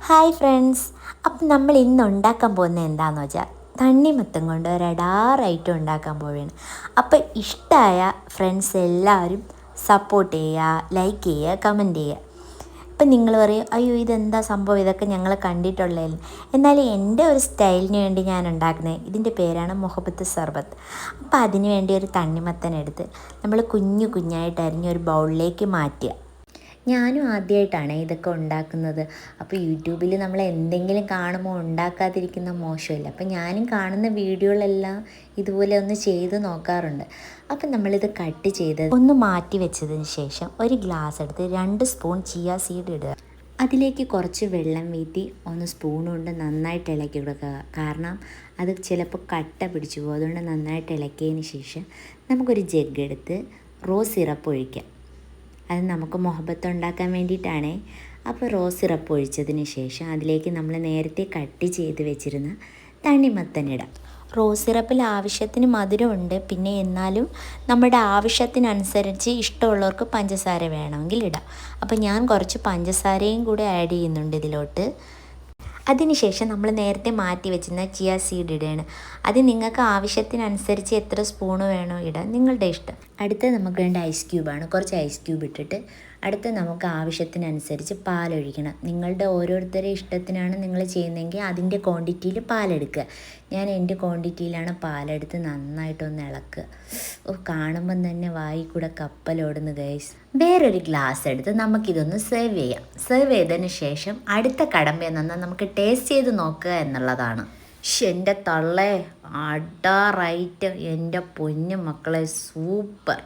Hi friends. അപ്പം നമ്മൾ ഇന്ന് ഉണ്ടാക്കാൻ പോകുന്നത് എന്താണെന്ന് വെച്ചാൽ തണ്ണിമത്തൻ കൊണ്ട് ഒരു അടാർ ഐറ്റം ഉണ്ടാക്കാൻ പോവുകയാണ്. അപ്പം ഇഷ്ടമായ ഫ്രണ്ട്സ് എല്ലാവരും സപ്പോർട്ട് ചെയ്യുക, ലൈക്ക് ചെയ്യുക, കമൻറ്റ് ചെയ്യുക. ഇപ്പം നിങ്ങൾ പറയും, അയ്യോ ഇതെന്താ സംഭവം, ഇതൊക്കെ ഞങ്ങൾ കണ്ടിട്ടുള്ളതല്ലേ. എന്നാലും എൻ്റെ ഒരു സ്റ്റൈലിന് വേണ്ടി ഞാൻ ഉണ്ടാക്കുന്നത്, ഇതിൻ്റെ പേരാണ് മുഹബത്ത് സർബത്ത്. അപ്പോൾ അതിന് വേണ്ടി ഒരു തണ്ണിമത്തൻ എടുത്ത് നമ്മൾ കുഞ്ഞു കുഞ്ഞായിട്ട് അരിഞ്ഞ് ഒരു ബൗളിലേക്ക് മാറ്റുക. ഞാനും ആദ്യമായിട്ടാണ് ഇതൊക്കെ ഉണ്ടാക്കുന്നത്. അപ്പോൾ യൂട്യൂബിൽ നമ്മൾ എന്തെങ്കിലും കാണുമ്പോൾ ഉണ്ടാക്കാതിരിക്കുന്ന മോശമല്ല. അപ്പോൾ ഞാനും കാണുന്ന വീഡിയോകളെല്ലാം ഇതുപോലെ ഒന്ന് ചെയ്ത് നോക്കാറുണ്ട്. അപ്പം നമ്മളിത് കട്ട് ചെയ്ത് ഒന്ന് മാറ്റി വെച്ചതിന് ശേഷം ഒരു ഗ്ലാസ് എടുത്ത് 2 സ്പൂൺ ചിയ സീഡ് ഇടുക. അതിലേക്ക് കുറച്ച് വെള്ളം വീത്തി ഒന്ന് സ്പൂൺ കൊണ്ട് നന്നായിട്ട് ഇളക്കി കൊടുക്കുക. കാരണം അത് ചിലപ്പോൾ കട്ട പിടിച്ചു പോകും. അതുകൊണ്ട് നന്നായിട്ട് ഇളക്കിയതിന് ശേഷം നമുക്കൊരു ജഗ് എടുത്ത് റോസ് സിറപ്പ് ഒഴിക്കാം. അത് നമുക്ക് മുഹബത്ത് ഉണ്ടാക്കാൻ വേണ്ടിയിട്ടാണ്. അപ്പോൾ റോസ് സിറപ്പ് ഒഴിച്ചതിന് ശേഷം അതിലേക്ക് നമ്മൾ നേരത്തെ കട്ട് ചെയ്ത് വെച്ചിരുന്ന തണ്ണിമത്തൻ ഇടാം. റോസ് സിറപ്പിൽ ആവശ്യത്തിന് മധുരമുണ്ട്, പിന്നെ എന്നാലും നമ്മുടെ ആവശ്യത്തിനനുസരിച്ച് ഇഷ്ടമുള്ളവർക്ക് പഞ്ചസാര വേണമെങ്കിൽ ഇടാം. അപ്പോൾ ഞാൻ കുറച്ച് പഞ്ചസാരയും കൂടെ ആഡ് ചെയ്യുന്നുണ്ട് ഇതിലോട്ട്. അതിനുശേഷം നമ്മൾ നേരത്തെ മാറ്റി വെച്ചിരുന്ന ചിയ സീഡ് ഇടുകയാണ്. അത് നിങ്ങൾക്ക് ആവശ്യത്തിനനുസരിച്ച് എത്ര സ്പൂണ് വേണോ ഇടാം, നിങ്ങളുടെ ഇഷ്ടം. അടുത്ത നമുക്ക് വേണ്ട ഐസ് ക്യൂബാണ്. കുറച്ച് ഐസ് ക്യൂബ് ഇട്ടിട്ട് അടുത്ത് നമുക്ക് ആവശ്യത്തിനനുസരിച്ച് പാലൊഴിക്കണം. നിങ്ങളുടെ ഓരോരുത്തരുടെ ഇഷ്ടത്തിനാണ് നിങ്ങൾ ചെയ്യുന്നതെങ്കിൽ അതിൻ്റെ ക്വാണ്ടിറ്റിയിൽ പാലെടുക്കുക. ഞാൻ എൻ്റെ ക്വാണ്ടിറ്റിയിലാണ് പാലെടുത്ത് നന്നായിട്ടൊന്ന് ഇളക്കുക. കാണുമ്പം തന്നെ വായിൽ കൂടെ കപ്പലോടുന്നു ഗൈസ്. വേറൊരു ഗ്ലാസ് എടുത്ത് നമുക്കിതൊന്ന് സെർവ് ചെയ്യാം. സെർവ് ചെയ്തതിന് ശേഷം അടുത്ത കടമ്പ എന്നാൽ നമുക്ക് ടേസ്റ്റ് ചെയ്ത് നോക്കുക എന്നുള്ളതാണ്. എൻ്റെ തള്ളേ, അടാറായിട്ട് എൻ്റെ പൊന്നു മക്കളെ, സൂപ്പർ.